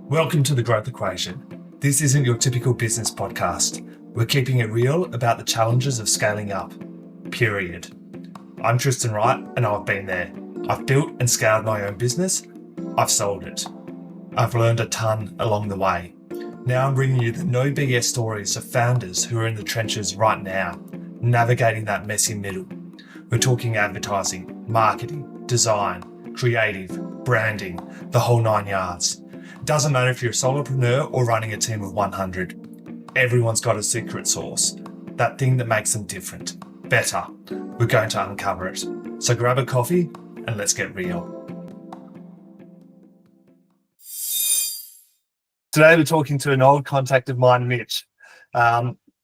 Welcome to The Growth Equation. This isn't your typical business podcast. We're keeping it real about the challenges of scaling up. Period. I'm Tristan Wright, and I've been there. I've built and scaled my own business. I've sold it. I've learned a ton along the way. Now I'm bringing you the no BS stories of founders who are in the trenches right now, navigating that messy middle. We're talking advertising, marketing, design, creative, branding, the whole 9 yards. Doesn't matter if you're a solopreneur or running a team of 100. Everyone's got a secret sauce, that thing that makes them different, better. We're going to uncover it. So grab a coffee and let's get real. Today we're talking to an old contact of mine, Mitch.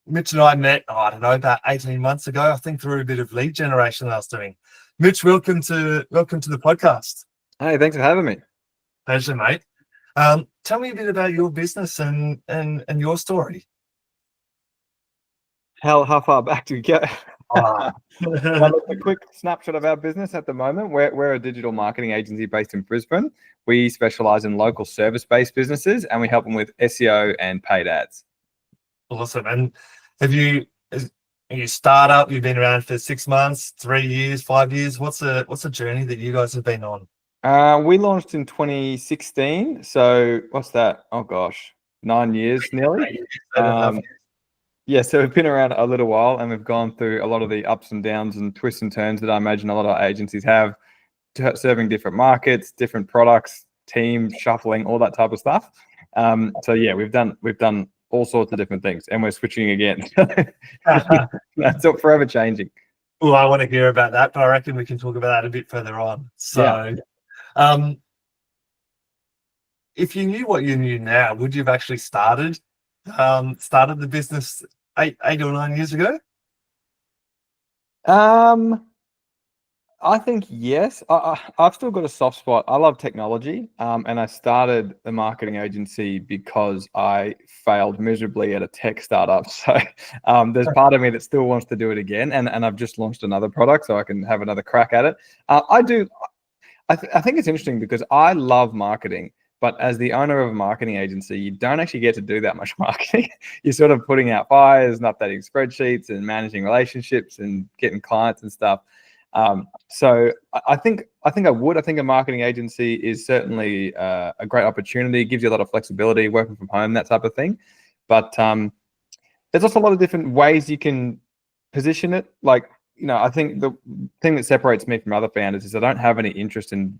Mitch and I met, about 18 months ago, I think through a bit of lead generation that I was doing. Mitch, welcome to the podcast. Hey, thanks for having me. Pleasure, mate. Tell me a bit about your business and your story. How far back do we go? Ah. Well, a quick snapshot of our business at the moment. We're a digital marketing agency based in Brisbane. We specialize in local service-based businesses, and we help them with SEO and paid ads. Awesome. And are you startup? You've been around for 6 months, 3 years, 5 years. What's the journey that you guys have been on? We launched in 2016. So what's that? Oh gosh, 9 years nearly. Yeah, so we've been around a little while, and we've gone through a lot of the ups and downs and twists and turns that I imagine a lot of agencies have, serving different markets, different products, team shuffling, all that type of stuff. So yeah, we've done all sorts of different things, and we're switching again. That's all forever changing. Well, I want to hear about that, but I reckon we can talk about that a bit further on. So, yeah. If you knew what you knew now, would you have actually started the business eight or 9 years ago? I think yes. I've still got a soft spot. I love technology, and I started the marketing agency because I failed miserably at a tech startup. So there's part of me that still wants to do it again, and I've just launched another product, so I can have another crack at it. I think it's interesting because I love marketing, but as the owner of a marketing agency, you don't actually get to do that much marketing. You're sort of putting out fires and updating spreadsheets and managing relationships and getting clients and stuff. So I think I would. I think a marketing agency is certainly a great opportunity. It gives you a lot of flexibility, working from home, that type of thing. But there's also a lot of different ways you can position it. Like, I think the thing that separates me from other founders is I don't have any interest in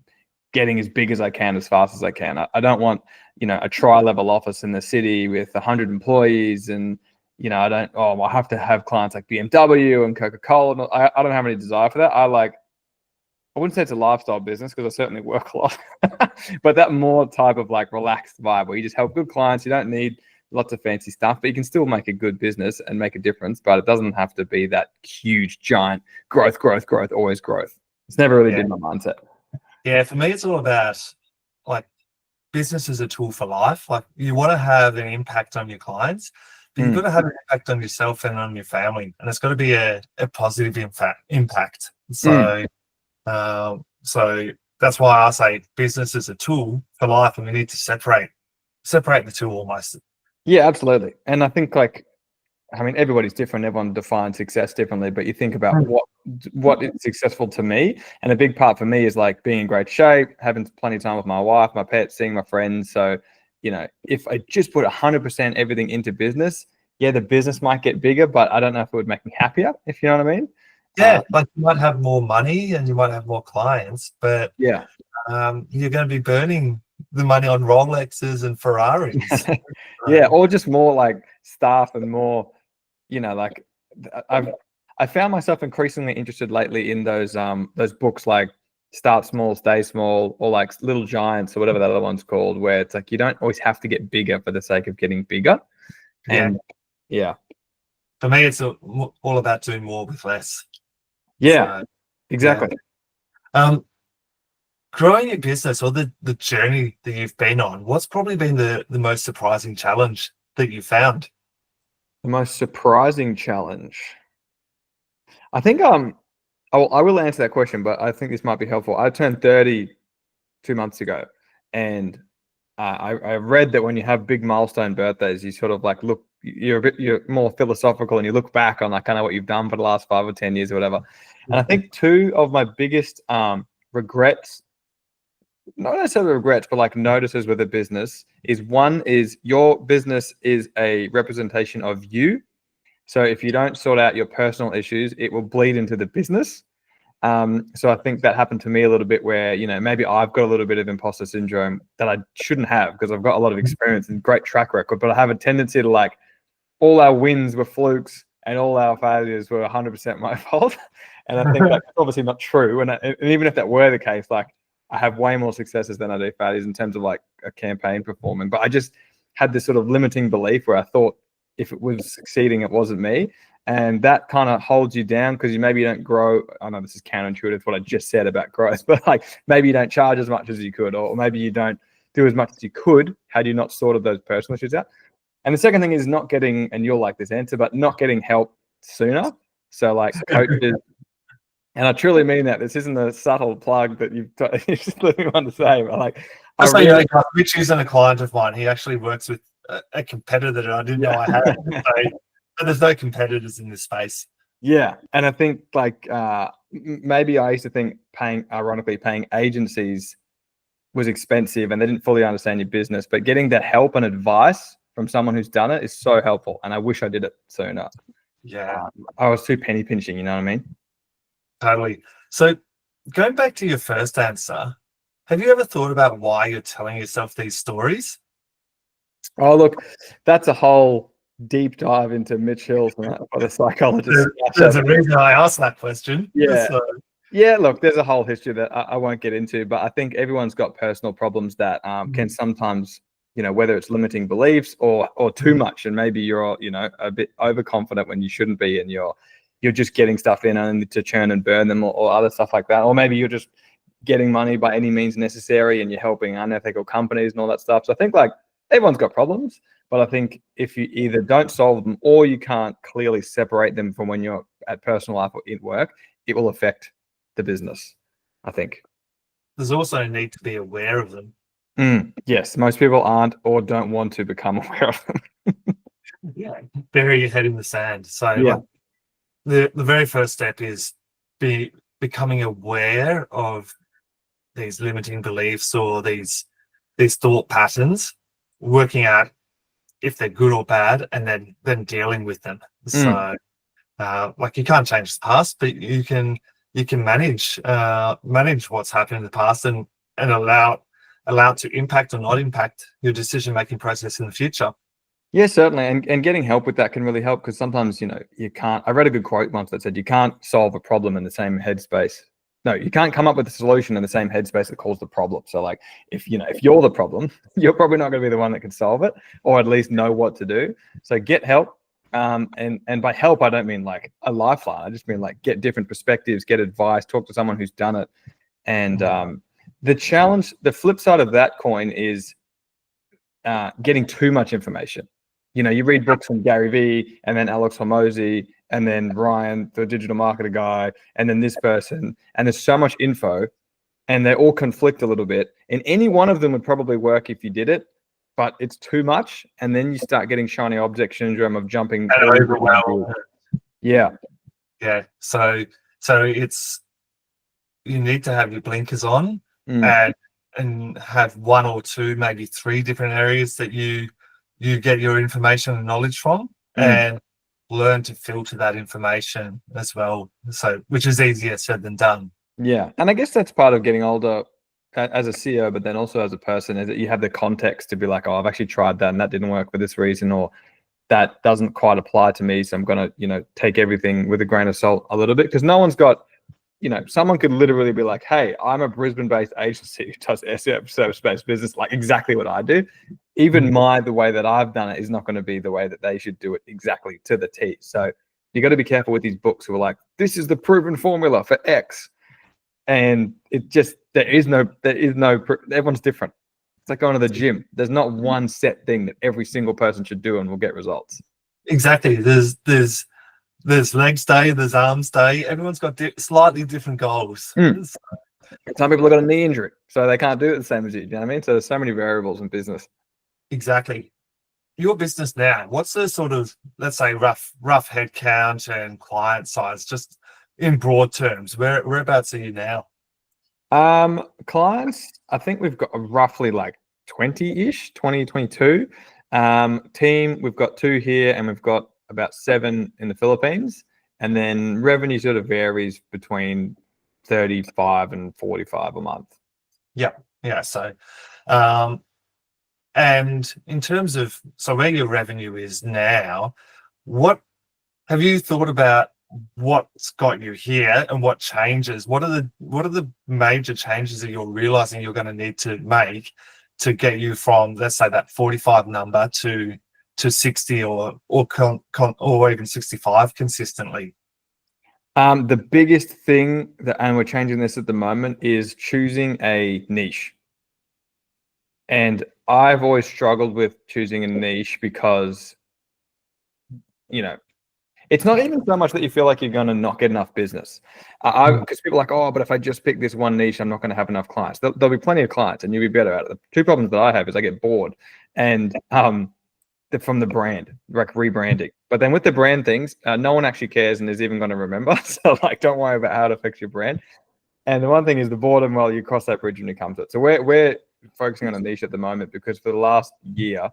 getting as big as I can, as fast as I can. I don't want, a tri-level office in the city with 100 employees and, I have to have clients like BMW and Coca-Cola. I don't have any desire for that. I wouldn't say it's a lifestyle business because I certainly work a lot, but that more type of like relaxed vibe where you just help good clients. You don't need lots of fancy stuff, but you can still make a good business and make a difference, but it doesn't have to be that huge, giant growth, always growth. It's never really been my mindset. Yeah, for me, it's all about like business as a tool for life. Like you want to have an impact on your clients, but you've got to have an impact on yourself and on your family, and it's got to be a positive impact. So, so that's why I say business is a tool for life, and we need to separate the two almost. Yeah, absolutely. And I think everybody's different. Everyone defines success differently, but you think about what is successful to me. And a big part for me is like being in great shape, having plenty of time with my wife, my pets, seeing my friends. So, if I just put 100% everything into business, yeah, the business might get bigger, but I don't know if it would make me happier, if you know what I mean. Yeah, like you might have more money and you might have more clients, but yeah, you're going to be burning the money on Rolexes and Ferraris. Yeah, or just more like staff and more, I found myself increasingly interested lately in those books like Start Small, Stay Small, or like Little Giants or whatever that other one's called, where it's like you don't always have to get bigger for the sake of getting bigger. And yeah, for me, it's all about doing more with less. Yeah, so, exactly. Yeah. Growing your business or the journey that you've been on, what's probably been the most surprising challenge that you found? The most surprising challenge. I think I will answer that question, but I think this might be helpful. I turned 30 2 months ago, and I read that when you have big milestone birthdays, you sort of like you're more philosophical and you look back on like kind of what you've done for the last 5 or 10 years or whatever. And I think two of my biggest regrets, not necessarily regrets, but like notices with a business is one is your business is a representation of you. So if you don't sort out your personal issues, it will bleed into the business. So I think that happened to me a little bit where, maybe I've got a little bit of imposter syndrome that I shouldn't have because I've got a lot of experience and great track record, but I have a tendency to like all our wins were flukes and all our failures were 100% my fault. And I think that's obviously not true. And even if that were the case, like I have way more successes than I do failures in terms of like a campaign performing. But I just had this sort of limiting belief where I thought if it was succeeding, it wasn't me. And that kind of holds you down because you don't grow. I know this is counterintuitive to what I just said about growth, but like maybe you don't charge as much as you could, or maybe you don't do as much as you could had you not sorted those personal issues out. And the second thing is not getting, and you'll like this answer, but not getting help sooner. So like coaches, and I truly mean that. This isn't a subtle plug that you've just let me want to say, but like, Mitch isn't a client of mine. He actually works with a competitor that I didn't know I had. So there's no competitors in this space. Yeah, and I think like maybe I used to think paying agencies was expensive and they didn't fully understand your business, but getting that help and advice from someone who's done it is so helpful. And I wish I did it sooner. Yeah. I was too penny pinching, you know what I mean? Totally. So going back to your first answer, have you ever thought about why you're telling yourself these stories? Oh, look, that's a whole deep dive into Mitch Hills for the psychologist. There's a reason I asked that question. Yeah. So. Yeah, look, there's a whole history that I won't get into, but I think everyone's got personal problems that can sometimes, whether it's limiting beliefs or too much, and maybe you're, a bit overconfident when you shouldn't be, and you're just getting stuff in only to churn and burn them or other stuff like that, or maybe you're just getting money by any means necessary and you're helping unethical companies and all that stuff. So I think like everyone's got problems, but I think if you either don't solve them or you can't clearly separate them from when you're at personal life or in work, it will affect the business, I think. There's also a need to be aware of them. Yes, most people aren't or don't want to become aware of them. Yeah, bury your head in the sand. So yeah. The very first step is becoming aware of these limiting beliefs or these thought patterns, working out if they're good or bad, and then dealing with them. So like you can't change the past, but you can manage what's happened in the past and allow it to impact or not impact your decision making process in the future. Yeah, certainly, and getting help with that can really help because sometimes you can't. I read a good quote once that said you can't solve a problem in the same headspace. No, you can't come up with a solution in the same headspace that caused the problem. So like if you're the problem, you're probably not going to be the one that can solve it or at least know what to do. So get help. And by help, I don't mean like a lifeline. I just mean like get different perspectives, get advice, talk to someone who's done it. And the flip side of that coin is getting too much information. You read books from Gary Vee and then Alex Hormozy and then Ryan, the digital marketer guy, and then this person. And there's so much info and they all conflict a little bit. And any one of them would probably work if you did it, but it's too much. And then you start getting shiny object syndrome of jumping. Yeah. Yeah. So it's, you need to have your blinkers on and have one or two, maybe three different areas that you get your information and knowledge from and learn to filter that information as well. So, which is easier said than done. Yeah. And I guess that's part of getting older as a CEO, but then also as a person, is that you have the context to be like, oh, I've actually tried that and that didn't work for this reason, or that doesn't quite apply to me. So I'm going to, take everything with a grain of salt a little bit because no one's got, someone could literally be like, hey, I'm a Brisbane-based agency who does SEO service-based business, like exactly what I do. Even the way that I've done it is not going to be the way that they should do it exactly to the T. So you got to be careful with these books who are like, this is the proven formula for X. And it just, there is no, everyone's different. It's like going to the gym. There's not one set thing that every single person should do and will get results. Exactly. There's legs day, there's arms day. Everyone's got slightly different goals. Some people have got a knee injury, so they can't do it the same as you. Do you know what I mean? So there's so many variables in business. Exactly. Your business now, what's the sort of, let's say, rough head count and client size, just in broad terms? Whereabouts are you now? Clients, I think we've got roughly like 20-ish, 20, 22. Team, we've got 2 here and we've got about 7 in the Philippines. And then revenue sort of varies between 35 and 45 a month. Yeah. So, and in terms of, so where your revenue is now, what have you thought about what's got you here and what changes? What are the major changes that you're realizing you're going to need to make to get you from, let's say, that 45 number to 60 or even 65 consistently? The biggest thing and we're changing this at the moment, is choosing a niche. And I've always struggled with choosing a niche because, it's not even so much that you feel like you're going to not get enough business. Because people are like, oh, but if I just pick this one niche, I'm not going to have enough clients. There'll be plenty of clients and you'll be better at it. The 2 problems that I have is I get bored and from the brand, like rebranding. But then with the brand things, no one actually cares and is even going to remember. So like, don't worry about how it affects your brand. And the one thing is the boredom, well, you cross that bridge when you come to it. So we're focusing on a niche at the moment because for the last year,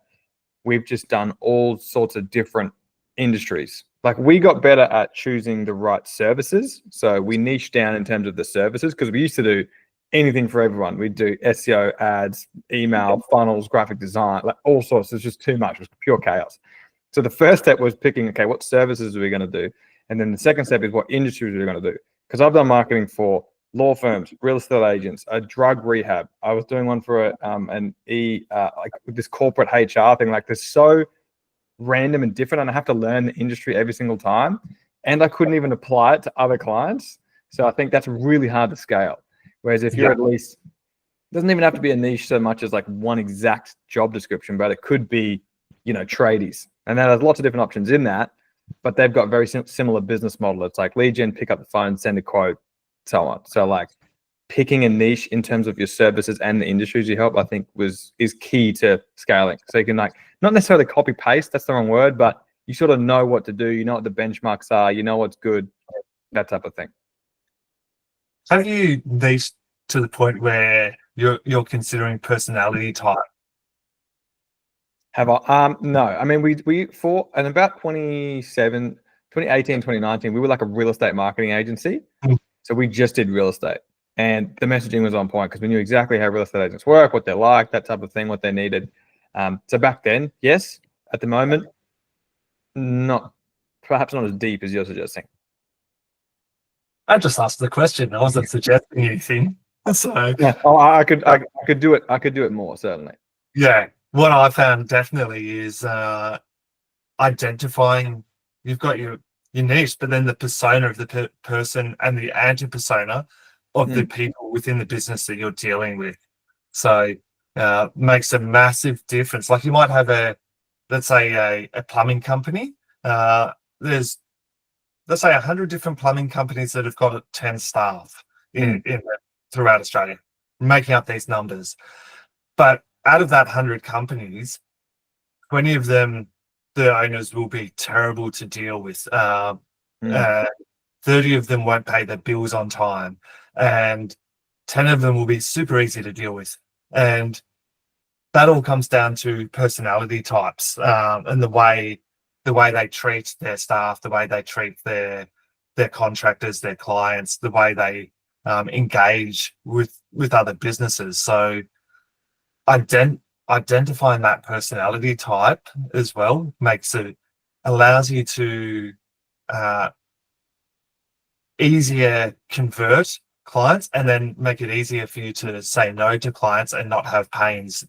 we've just done all sorts of different industries. Like we got better at choosing the right services. So we niched down in terms of the services because we used to do anything for everyone. We'd do SEO, ads, email, funnels, graphic design, like all sorts. It's just too much. It was pure chaos. So the first step was picking, okay, what services are we going to do? And then the second step is what industries are we going to do? Because I've done marketing for law firms, real estate agents, a drug rehab. I was doing one for like this corporate HR thing. Like there's so random and different, and I have to learn the industry every single time. And I couldn't even apply it to other clients. So I think that's really hard to scale. Whereas if you're at least, it doesn't even have to be a niche so much as like one exact job description, but it could be, tradies. And there's lots of different options in that, but they've got very similar business model. It's like lead gen, pick up the phone, send a quote, so on. So like picking a niche in terms of your services and the industries you help, I think is key to scaling. So you can like, not necessarily copy paste, that's the wrong word, but you sort of know what to do. You know what the benchmarks are, you know what's good, that type of thing. Have you niched to the point where you're considering personality type? Have I? No. I mean, we for and about 2018, 2019, we were like a real estate marketing agency. So we just did real estate. And the messaging was on point because we knew exactly how real estate agents work, what they're like, that type of thing, what they needed. So back then, yes. At the moment, perhaps not as deep as you're suggesting. I just asked the question. I wasn't suggesting anything. So yeah, I could do it. I could do it more, certainly. Yeah. What I found definitely is identifying. You've got your niche, but then the persona of the person and the anti-persona of the people within the business that you're dealing with. So makes a massive difference. Like you might have let's say a plumbing company. There's, let's say, 100 different plumbing companies that have got 10 staff throughout Australia, making up these numbers. But out of that 100 companies, 20 of them, the owners will be terrible to deal with. 30 of them won't pay their bills on time, and 10 of them will be super easy to deal with. And that all comes down to personality types, and the way they treat their staff, the way they treat their contractors, their clients, the way they engage with other businesses. So identifying that personality type as well allows you to easier convert clients, and then make it easier for you to say no to clients and not have pains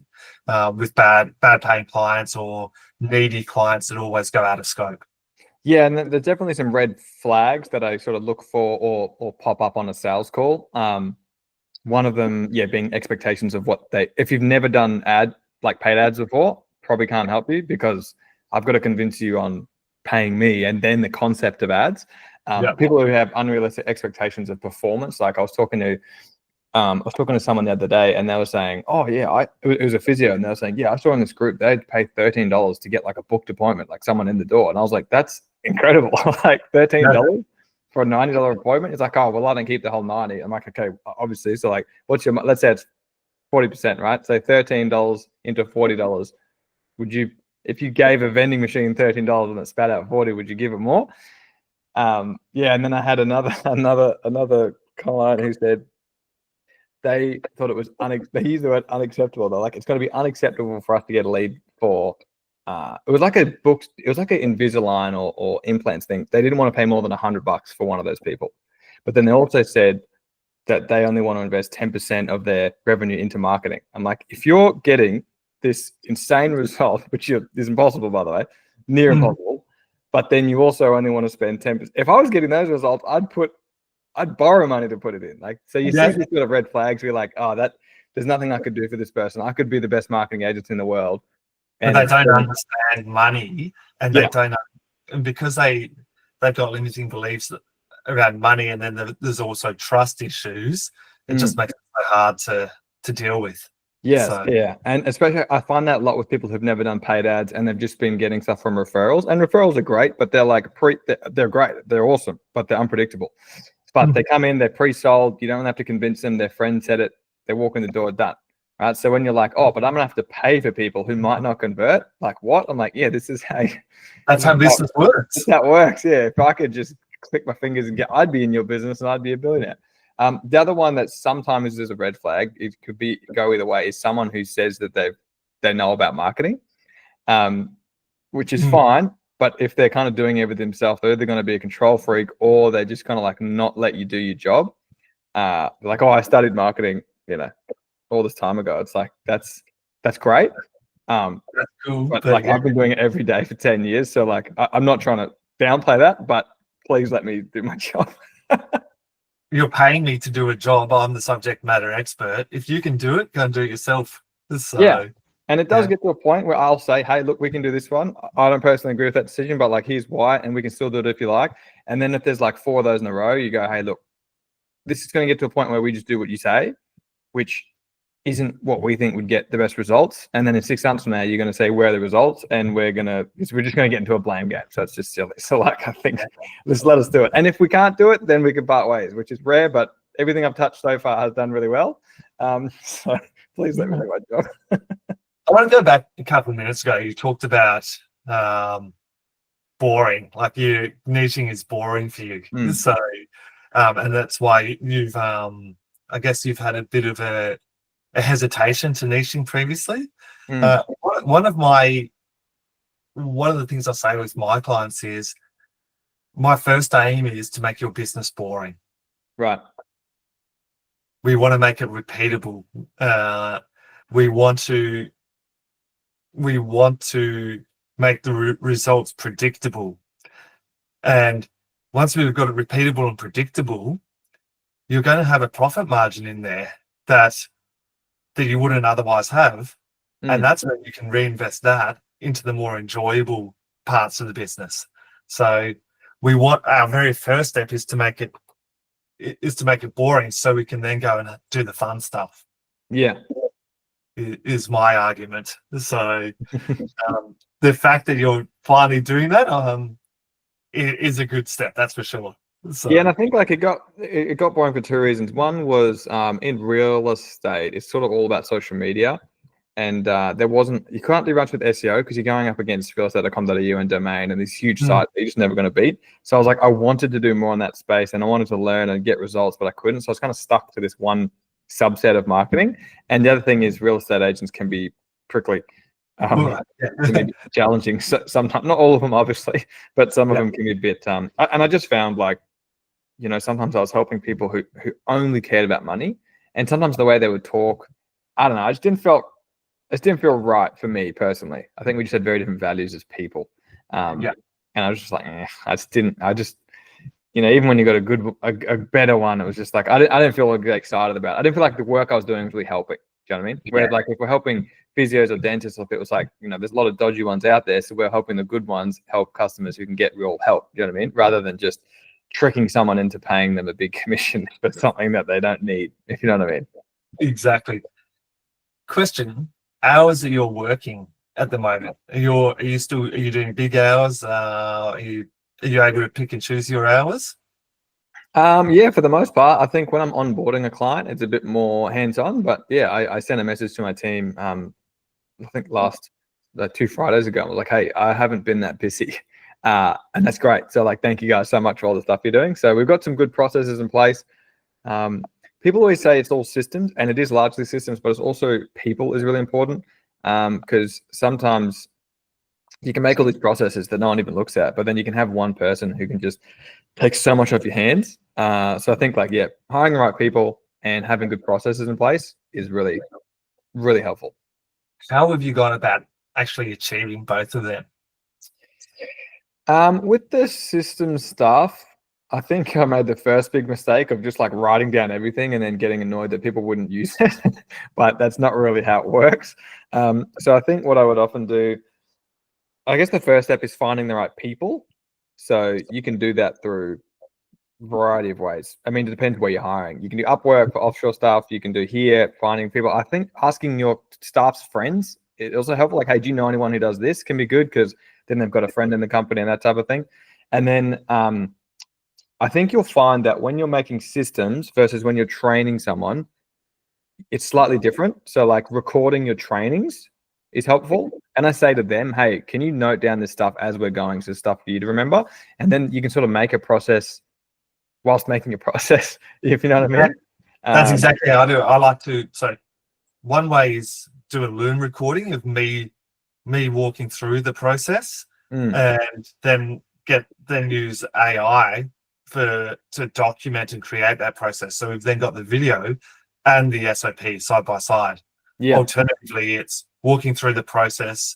with bad paying clients or needy clients that always go out of scope. Yeah, and there's definitely some red flags that I sort of look for or pop up on a sales call. One of them, being expectations of if you've never done paid ads before, probably can't help you because I've got to convince you on paying me and then the concept of ads. People who have unrealistic expectations of performance, like I was talking to I was talking to someone the other day, and they were saying, "Oh yeah, it was a physio," and they were saying, "Yeah, I saw in this group they'd pay $13 to get like a booked appointment, like someone in the door," and I was like, "That's incredible! Like $13 for a $90 appointment." It's like, "Oh well, I don't keep the whole 90." I'm like, "Okay, obviously." So like, what's your? Let's say it's 40%, right? So $13 into $40. Would you, if you gave a vending machine $13 and it spat out 40, would you give it more? Yeah, and then I had another client who said they thought it was they used the word unacceptable. They're like, it's going to be unacceptable for us to get a lead for. It was like an Invisalign or implants thing. They didn't want to pay more than $100 for one of those people, but then they also said that they only want to invest 10% of their revenue into marketing. I'm like, if you're getting this insane result, which is impossible, by the way, near impossible, but then you also only want to spend 10%. If I was getting those results, I'd borrow money to put it in. Like, so you see these sort of red flags. You're like, oh, there's nothing I could do for this person. I could be the best marketing agent in the world. And but they don't understand money, and they don't know, and because they've got limiting beliefs around money, and then there's also trust issues. It just makes it so hard to deal with. Yes, yeah, and especially I find that a lot with people who've never done paid ads and they've just been getting stuff from referrals. And referrals are great, but they're like they're great, they're awesome, but they're unpredictable. But they come in, they're pre-sold. You don't have to convince them. Their friend said it. They walk in the door, done. Right. So when you're like, oh, but I'm gonna have to pay for people who might not convert. Like what? I'm like, yeah, this is how. That's how business works. That works. Yeah. If I could just click my fingers and I'd be in your business and I'd be a billionaire. The other one that sometimes is a red flag, it could go either way, is someone who says that they know about marketing, which is fine. But if they're kind of doing everything themselves, they're either going to be a control freak or they're just kind of like not let you do your job. Like, oh, I studied marketing, all this time ago. It's like that's great. That's cool. But like I've been doing it every day for 10 years. So like I'm not trying to downplay that, but please let me do my job. You're paying me to do a job. I'm the subject matter expert. If you can do it, go and do it yourself. So, yeah. And it does get to a point where I'll say, hey, look, we can do this one. I don't personally agree with that decision, but like, here's why, and we can still do it if you like. And then if there's like 4 of those in a row, you go, hey, look, this is going to get to a point where we just do what you say, which isn't what we think would get the best results. And then in 6 months from now, you're going to say, where are the results? And we're just going to get into a blame game. So it's just silly. So like, I think just let us do it. And if we can't do it, then we can part ways, which is rare, but everything I've touched so far has done really well. So please let me do my job. I want to go back a couple of minutes ago. You talked about boring, like niching is boring for you. So, and that's why you've, I guess you've had a bit of a hesitation to niching previously. One of the things I say with my clients is my first aim is to make your business boring. Right. We want to make it repeatable. We want to make the results predictable. And once we've got it repeatable and predictable, you're going to have a profit margin in there that you wouldn't otherwise have. And that's when you can reinvest that into the more enjoyable parts of the business. So our very first step is to make it boring so we can then go and do the fun stuff. Yeah. Is my argument. So the fact that you're finally doing that is a good step, that's for sure. So. Yeah, and I think like it got boring for 2 reasons. One was in real estate, it's sort of all about social media, and you can't do much with SEO because you're going up against realestate.com.au and domain and these huge sites that you're just never going to beat. So I was like, I wanted to do more in that space and I wanted to learn and get results, but I couldn't. So I was kind of stuck to this one subset of marketing. And the other thing is real estate agents can be prickly. Can be challenging sometimes. Not all of them, obviously, but some of them can be a bit. And I just found like, sometimes I was helping people who only cared about money, and sometimes the way they would talk, I don't know, it just didn't feel right for me personally. I think we just had very different values as people. And I was just like, even when you got a better one, it was just like, I didn't feel excited about it. I didn't feel like the work I was doing was really helping. Do you know what I mean? Where like if we're helping physios or dentists, or if it was like, there's a lot of dodgy ones out there. So we're helping the good ones help customers who can get real help. Do you know what I mean? Rather than just tricking someone into paying them a big commission for something that they don't need, if you know what I mean. Exactly. Question: hours that you're working at the moment? Are you doing big hours? Are you able to pick and choose your hours? Yeah, for the most part, I think when I'm onboarding a client, it's a bit more hands-on. But yeah, I sent a message to my team. I think last 2 Fridays ago, I was like, "Hey, I haven't been that busy," and that's great. So like, thank you guys so much for all the stuff you're doing. So we've got some good processes in place. People always say it's all systems, and it is largely systems, but it's also people is really important because sometimes you can make all these processes that no one even looks at, but then you can have one person who can just take so much off your hands. So I think like, yeah, hiring the right people and having good processes in place is really, really helpful. How have you gone about actually achieving both of them? With the system stuff, I think I made the first big mistake of just like writing down everything and then getting annoyed that people wouldn't use it. But that's not really how it works. So I think what I would often do, I guess the first step is finding the right people. So you can do that through a variety of ways. I mean, it depends where you're hiring. You can do Upwork for offshore stuff. You can do here, finding people. I think asking your staff's friends, it also helpful. Like, hey, do you know anyone who does this? Can be good because then they've got a friend in the company and that type of thing. And then I think you'll find that when you're making systems versus when you're training someone, it's slightly different. So like recording your trainings is helpful. And I say to them, hey, can you note down this stuff as we're going? So stuff for you to remember. And then you can sort of make a process whilst making a process, if you know what I mean. That's exactly how I do it. I like to, so one way is do a Loom recording of me walking through the process and then use AI to document and create that process. So we've then got the video and the SOP side by side. Yeah. Alternatively, it's walking through the process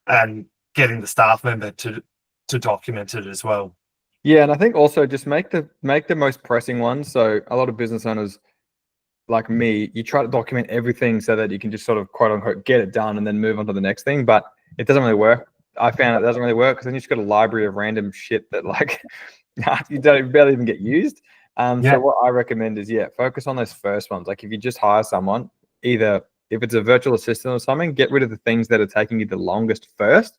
and getting the staff member to document it as well. Yeah, and I think also just make the most pressing ones. So a lot of business owners like me, you try to document everything so that you can just sort of quote unquote get it done and then move on to the next thing. But it doesn't really work. I found it doesn't really work because then you just got a library of random shit that like you don't barely even get used. So what I recommend is focus on those first ones. Like if you just hire someone, either if it's a virtual assistant or something, get rid of the things that are taking you the longest first,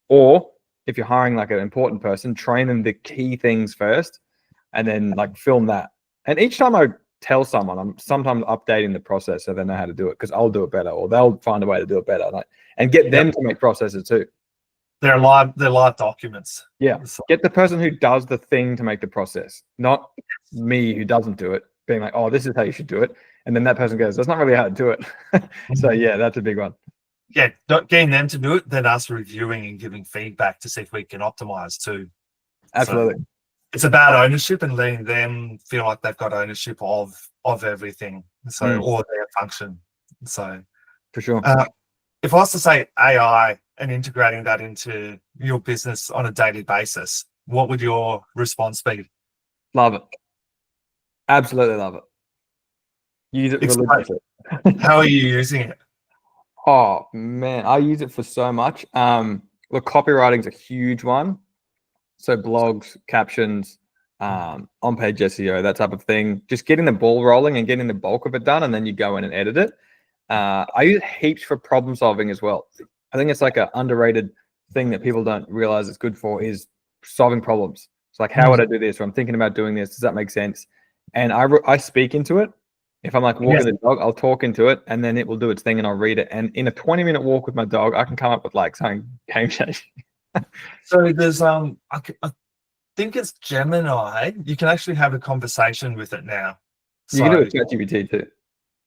or if you're hiring like an important person, train them the key things first, and then like film that. And each time I tell someone, I'm sometimes updating the process so they know how to do it because I'll do it better, or they'll find a way to do it better, and get them to make processes too. They're live documents. Yeah. Get the person who does the thing to make the process, not me who doesn't do it, being like, oh, this is how you should do it. And then that person goes, that's not really how to do it. So yeah, that's a big one. Yeah, getting them to do it, then us reviewing and giving feedback to see if we can optimize too. Absolutely. So it's about ownership and letting them feel like they've got ownership of everything. So or their function. So for sure. If I was to say AI and integrating that into your business on a daily basis, what would your response be? Love it. Absolutely love it. Use it religiously. How are you using it? Oh man, I use it for so much. Look, copywriting is a huge one. So blogs, captions, on-page SEO, that type of thing. Just getting the ball rolling and getting the bulk of it done, and then you go in and edit it. I use it heaps for problem solving as well. I think it's like an underrated thing that people don't realize it's good for is solving problems. It's like, how would I do this? Or I'm thinking about doing this. Does that make sense? And I speak into it. If I'm like walking the dog, I'll talk into it, and then it will do its thing, and I'll read it. And in a 20-minute walk with my dog, I can come up with like something game changing. So there's I think it's Gemini. You can actually have a conversation with it now. So, you can do it with ChatGPT too.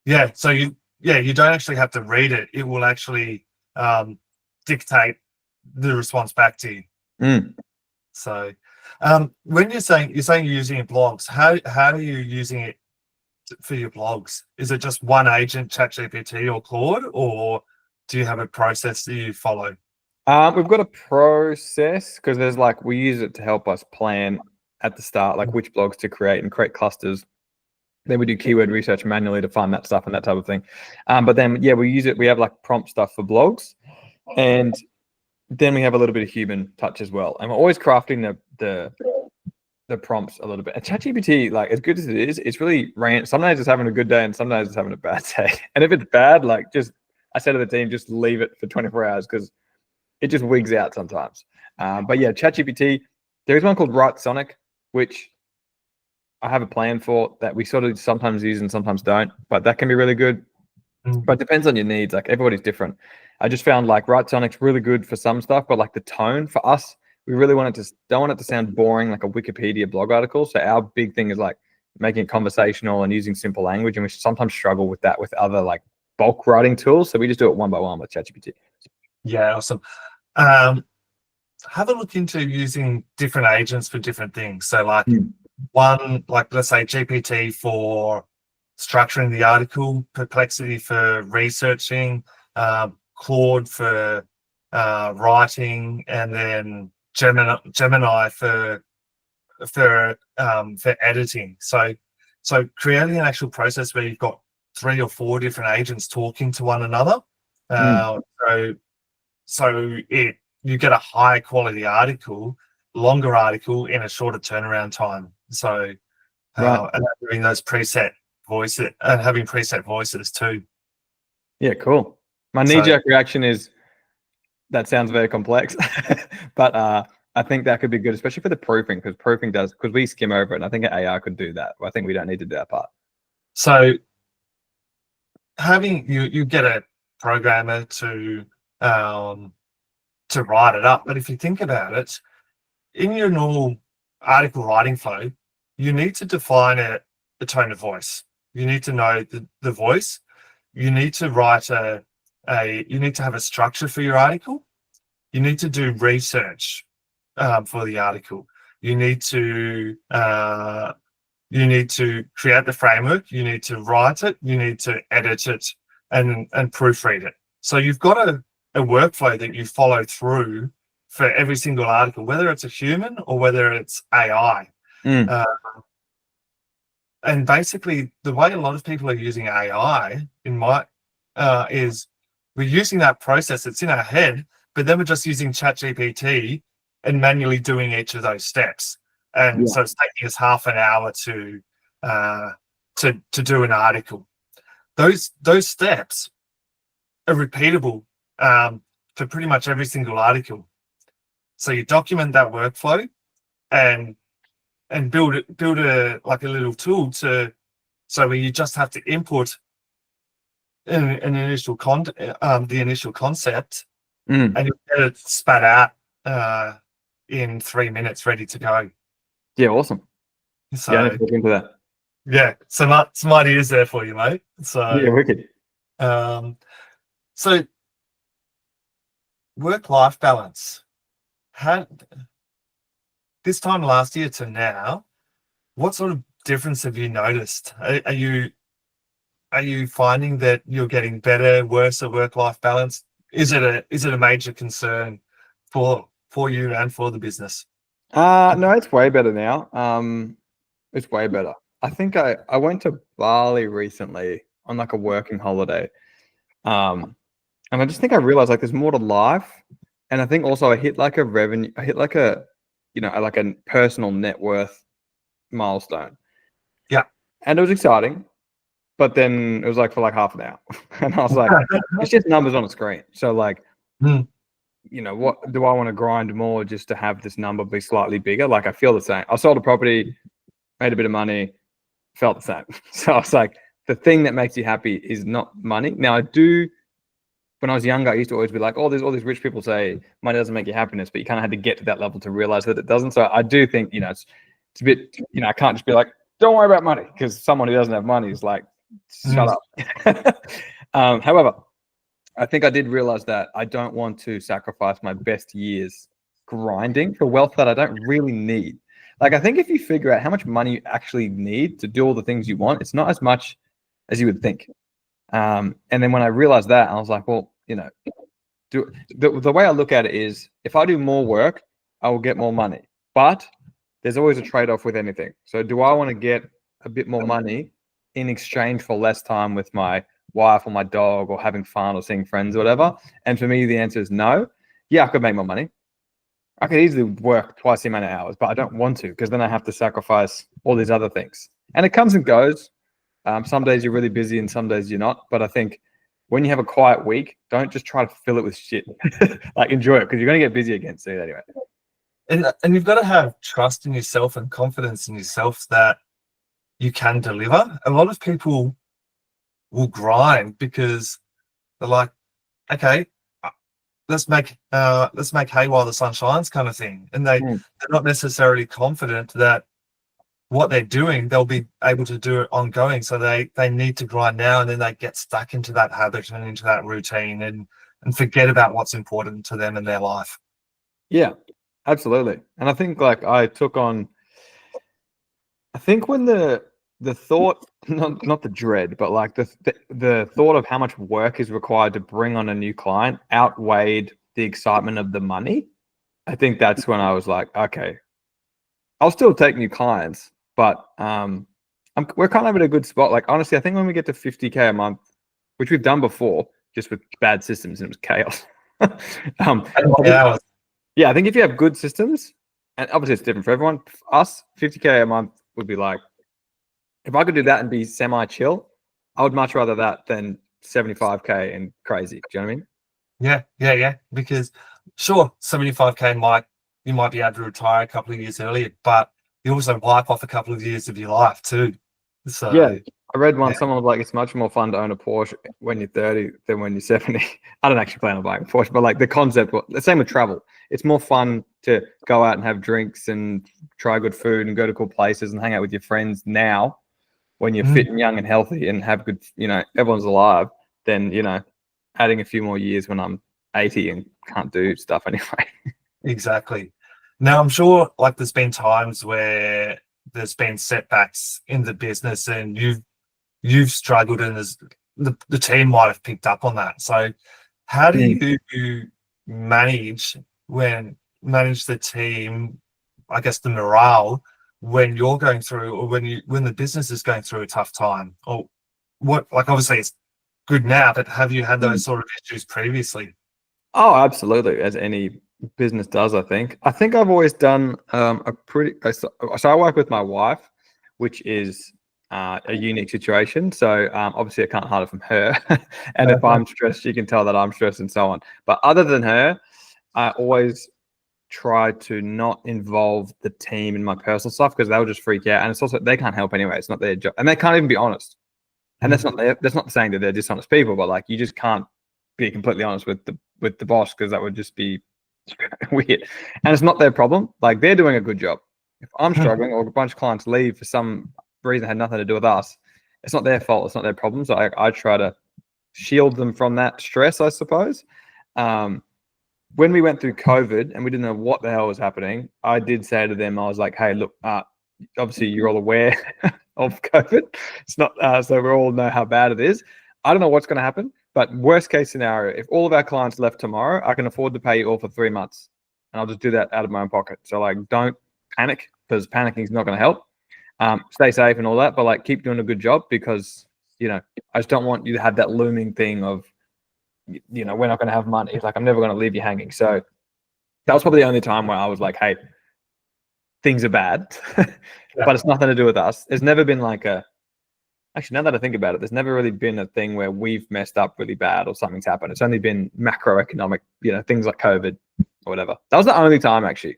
Yeah. So you don't actually have to read it. It will actually dictate the response back to you. So when you're saying you're using it blogs, how are you using it for your blogs? Is it just one agent, ChatGPT or Claude, or do you have a process that you follow? We've got a process because there's like we use it to help us plan at the start, like which blogs to create and create clusters. Then we do keyword research manually to find that stuff and that type of thing. But then we use it. We have like prompt stuff for blogs, and then we have a little bit of human touch as well. And we're always crafting the the prompts a little bit. And ChatGPT, like as good as it is, it's really sometimes it's having a good day and sometimes it's having a bad day. And if it's bad, like I said to the team, just leave it for 24 hours because it just wigs out sometimes. But yeah, ChatGPT, there is one called Write Sonic, which I have a plan for that we sort of sometimes use and sometimes don't, but that can be really good. But it depends on your needs. Like everybody's different. I just found like Write Sonic's really good for some stuff, but like the tone for us, we really don't want it to sound boring like a Wikipedia blog article. So our big thing is like making it conversational and using simple language, and we sometimes struggle with that with other like bulk writing tools. So we just do it one by one with ChatGPT. Yeah, awesome. Have a look into using different agents for different things. So like one, like let's say GPT for structuring the article, Perplexity for researching, Claude for writing, and then Gemini for editing. So creating an actual process where you've got 3 or 4 different agents talking to one another. So you get a high quality article, longer article in a shorter turnaround time. So and having those preset voices and having preset voices too. Yeah, cool. My knee-jerk reaction is that sounds very complex, but I think that could be good, especially for the proofing, because we skim over it, and I think an AI could do that. I think we don't need to do that part. So having you get a programmer to write it up, but if you think about it, in your normal article writing flow, you need to define a tone of voice. You need to know the voice. You need to write you need to have a structure for your article. You need to do research for the article. You need to create the framework. You need to write it. You need to edit it and proofread it. So you've got a workflow that you follow through for every single article, whether it's a human or whether it's AI. And basically, the way a lot of people are using AI is we're using that process that's in our head, but then we're just using ChatGPT and manually doing each of those steps. And so it's taking us half an hour to do an article. Those steps are repeatable for pretty much every single article. So you document that workflow and build a little tool so where you just have to input an initial the initial concept and you get it spat out in 3 minutes, ready to go. Yeah, awesome. So I need to look into that. Yeah, some ideas there for you, mate. So yeah, wicked. So work-life balance. This time last year to now, what sort of difference have you noticed? Are you finding that you're getting better, worse at work-life balance? Is it a major concern for you and for the business? No, it's way better now. It's way better. I think I went to Bali recently on like a working holiday. And I just think I realized like there's more to life. And I think also I hit like a personal net worth milestone. Yeah. And it was exciting, but then it was like for like half an hour. And I was like, it's just numbers on a screen. So like, what do I want to grind more just to have this number be slightly bigger? Like I feel the same. I sold a property, made a bit of money, felt the same. So I was like, the thing that makes you happy is not money. Now I do. When I was younger, I used to always be like, oh, there's all these rich people say money doesn't make you happiness, but you kind of had to get to that level to realize that it doesn't. So I do think, it's a bit, I can't just be like, don't worry about money, because someone who doesn't have money is like, shut up. However, I think I did realize that I don't want to sacrifice my best years grinding for wealth that I don't really need. Like, I think if you figure out how much money you actually need to do all the things you want, it's not as much as you would think. And then when I realized that, I was like, well, the way I look at it is if I do more work, I will get more money. But there's always a trade-off with anything. So do I want to get a bit more money in exchange for less time with my wife or my dog or having fun or seeing friends or whatever? And for me, the answer is no. Yeah, I could make more money. I could easily work twice the amount of hours, but I don't want to because then I have to sacrifice all these other things. And it comes and goes. Some days you're really busy and some days you're not. But I think when you have a quiet week, don't just try to fill it with shit. Like enjoy it because you're going to get busy again soon anyway. And you've got to have trust in yourself and confidence in yourself that you can deliver. A lot of people will grind because they're like, okay, let's make hay while the sun shines kind of thing. And they're not necessarily confident that what they're doing, they'll be able to do it ongoing. So they need to grind now, and then they get stuck into that habit and into that routine and forget about what's important to them in their life. Yeah, absolutely. And I think like I think when the thought, not the dread, but like the thought of how much work is required to bring on a new client outweighed the excitement of the money. I think that's when I was like, okay, I'll still take new clients, but we're kind of at a good spot. Like honestly, I think when we get to 50K a month, which we've done before, just with bad systems and it was chaos. Yeah, I think if you have good systems, and obviously it's different for everyone. For us, 50K a month would be like, if I could do that and be semi-chill, I would much rather that than 75K and crazy. Do you know what I mean? Yeah. Because sure, 75K you might be able to retire a couple of years earlier, but you also wipe off a couple of years of your life too. So yeah, I read one. Someone was like, it's much more fun to own a Porsche when you're 30 than when you're 70. I don't actually plan on buying a Porsche, but like the concept, the same with travel. It's more fun to go out and have drinks and try good food and go to cool places and hang out with your friends now when you're fit and young and healthy and have good, everyone's alive, than, adding a few more years when I'm 80 and can't do stuff anyway. Exactly. Now, I'm sure like there's been times where there's been setbacks in the business and you've struggled, and the team might have picked up on that. So how do you manage the team, I guess the morale, when you're going through, or when the business is going through a tough time? Or what, like obviously it's good now, but have you had those sort of issues previously? Oh, absolutely. As any business does, I think. I've always done so I work with my wife, which is a unique situation. So obviously I can't hide it from her. And if I'm stressed, she can tell that I'm stressed and so on. But other than her, I always try to not involve the team in my personal stuff because they'll just freak out. And it's also, they can't help anyway. It's not their job. And they can't even be honest. And that's not saying that they're dishonest people, but like you just can't be completely honest with the boss because that would just be weird. And it's not their problem. Like they're doing a good job. If I'm struggling or a bunch of clients leave for some reason that had nothing to do with us, it's not their fault. It's not their problem. So I try to shield them from that stress, I suppose. When we went through COVID and we didn't know what the hell was happening, I did say to them, I was like, hey, look, obviously you're all aware of COVID. It's not, so we all know how bad it is. I don't know what's going to happen, but worst case scenario, if all of our clients left tomorrow, I can afford to pay you all for 3 months. And I'll just do that out of my own pocket. So like, don't panic because panicking is not going to help. Stay safe and all that, but like keep doing a good job because, I just don't want you to have that looming thing of, we're not going to have money. It's like, I'm never going to leave you hanging. So that was probably the only time where I was like, hey, things are bad, but it's nothing to do with us. There's never been like actually, now that I think about it, there's never really been a thing where we've messed up really bad or something's happened. It's only been macroeconomic, things like COVID or whatever. That was the only time actually.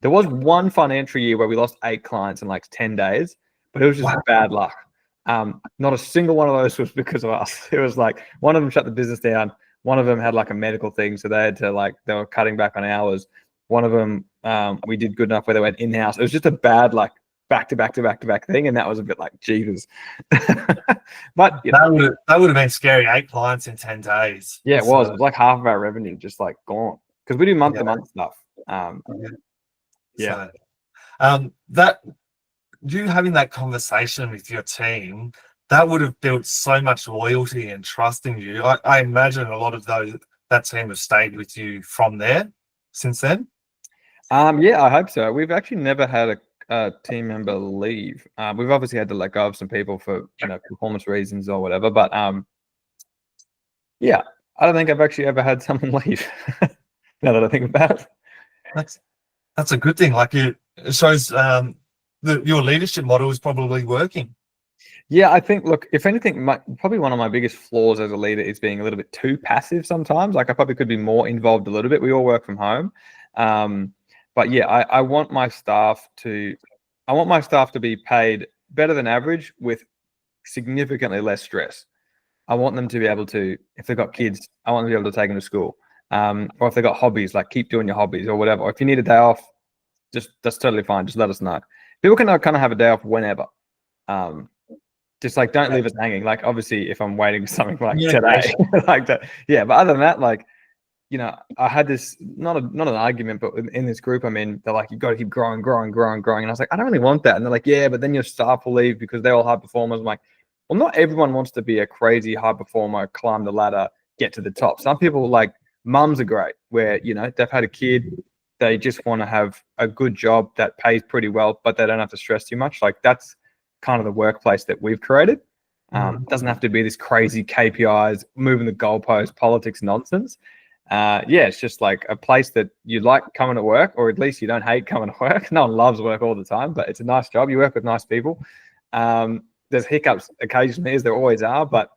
There was one financial year where we lost 8 clients in like 10 days, but it was just bad luck. Not a single one of those was because of us. It was like one of them shut the business down. One of them had like a medical thing. So they had to they were cutting back on hours. One of them, we did good enough where they went in-house. It was just a bad, back to back thing. And that was a bit like, Jesus. But that would have been scary. 8 clients in 10 days. Yeah, it was. It was like half of our revenue just like gone. Because we do month-to-month stuff. So, that you having that conversation with your team, that would have built so much loyalty and trust in you. I imagine a lot of that team have stayed with you from there since then. Yeah, I hope so. We've actually never had a team member leave. We've obviously had to let go of some people for performance reasons or whatever. But yeah, I don't think I've actually ever had someone leave. Now that I think about it. That's a good thing. Like it shows that your leadership model is probably working. Yeah, I think, look, if anything, probably one of my biggest flaws as a leader is being a little bit too passive sometimes. Like I probably could be more involved a little bit. We all work from home. But yeah, I want my staff to be paid better than average with significantly less stress. I want them to be able to, if they've got kids, I want them to be able to take them to school. Or if they've got hobbies, like keep doing your hobbies or whatever. Or if you need a day off, that's totally fine. Just let us know. People can kind of have a day off whenever. Just like don't leave us hanging. Like obviously, if I'm waiting for something like today, like that, yeah. But other than that, like I had this not an argument, but in this group I'm in, they're like, you got to keep growing, and I was like, I don't really want that, and they're like, yeah, but then your staff will leave because they're all high performers. I'm like, well, not everyone wants to be a crazy high performer, climb the ladder, get to the top. Some people, like mums, are great, where they've had a kid, they just want to have a good job that pays pretty well, but they don't have to stress too much. Like that's kind of the workplace that we've created. It doesn't have to be this crazy KPIs, moving the goalpost, politics nonsense. It's just like a place that you like coming to work, or at least you don't hate coming to work. No one loves work all the time, but it's a nice job. You work with nice people. There's hiccups occasionally, as there always are, but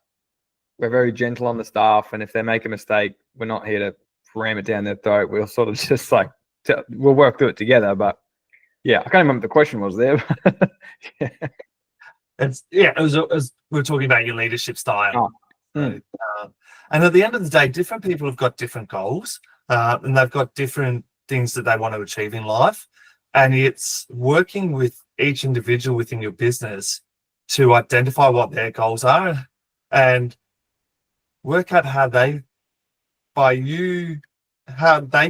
we're very gentle on the staff. And if they make a mistake, we're not here to ram it down their throat. We'll sort of just like, we'll work through it together. But yeah, I can't remember what the question was there. Yeah. It was we were talking about your leadership style. And at the end of the day, different people have got different goals, and they've got different things that they want to achieve in life. And it's working with each individual within your business to identify what their goals are and work out how they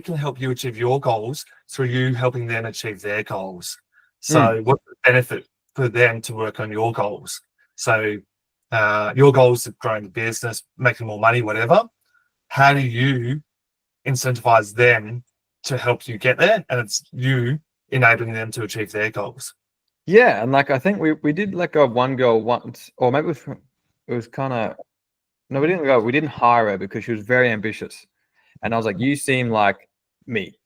can help you achieve your goals through you helping them achieve their goals. So what's the benefit for them to work on your goals? So your goals of growing the business, making more money, whatever. How do you incentivize them to help you get there? And it's you enabling them to achieve their goals. Yeah, and like I think we did like a one girl once, or maybe it was kind of no, we didn't hire her because she was very ambitious, and I was like, you seem like me,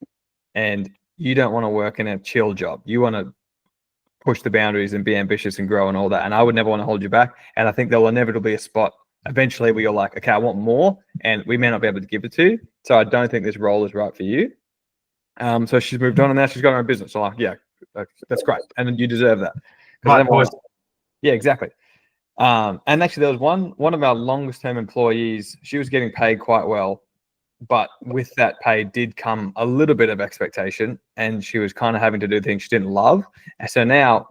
and you don't want to work in a chill job. You want to push the boundaries and be ambitious and grow and all that. And I would never want to hold you back. And I think there will inevitably be a spot eventually where you're like, okay, I want more, and we may not be able to give it to you. So I don't think this role is right for you. So she's moved on, and now she's got her own business. So I'm like, yeah, that's great, and you deserve that. Yeah, exactly. And actually, there was one of our longest term employees. She was getting paid quite well, but with that pay did come a little bit of expectation, and she was kind of having to do things she didn't love. And so now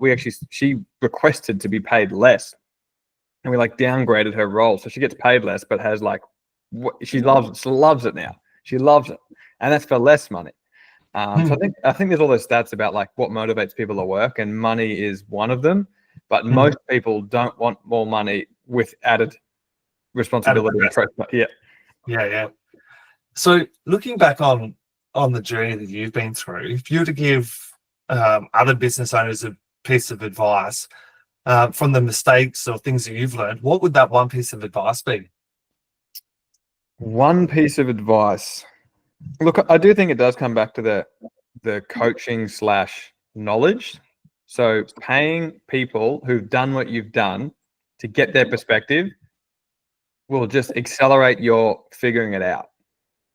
she requested to be paid less, and we like downgraded her role, so she gets paid less, but has like she loves it now. She loves it, and that's for less money. So I think there's all those stats about like what motivates people to work, and money is one of them. But most people don't want more money with added responsibility and pressure. Yeah. So looking back on the journey that you've been through, if you were to give other business owners a piece of advice from the mistakes or things that you've learned, what would that one piece of advice be? One piece of advice. Look, I do think it does come back to the coaching / knowledge. So paying people who've done what you've done to get their perspective will just accelerate your figuring it out.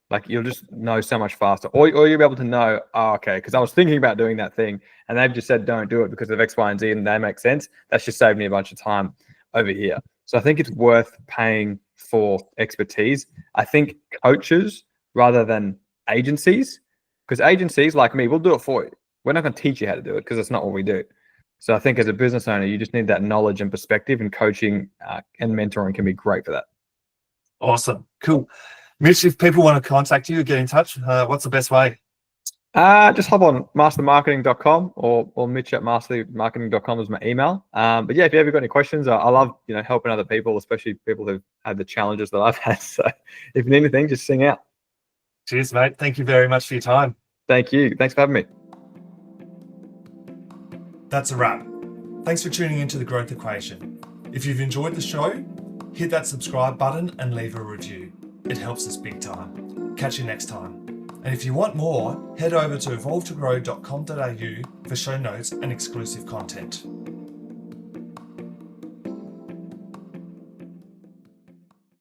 Like you'll just know so much faster, or you'll be able to know, oh, okay, because I was thinking about doing that thing and they've just said don't do it because of X, Y, and Z, and they make sense. That's just saved me a bunch of time over here. So I think it's worth paying for expertise. I think coaches rather than agencies, because agencies like me will do it for you. We're not going to teach you how to do it because it's not what we do. So I think as a business owner, you just need that knowledge and perspective, and coaching and mentoring can be great for that. Awesome. Cool. Mitch, if people want to contact you, get in touch, what's the best way? Just hop on mastermarketing.com or Mitch at mastermarketing.com is my email. But yeah, if you ever got any questions, I love helping other people, especially people who've had the challenges that I've had. So if you need anything, just sing out. Cheers, mate. Thank you very much for your time. Thank you. Thanks for having me. That's a wrap. Thanks for tuning into The Growth Equation. If you've enjoyed the show, hit that subscribe button and leave a review. It helps us big time. Catch you next time. And if you want more, head over to evolvetogrow.com.au for show notes and exclusive content.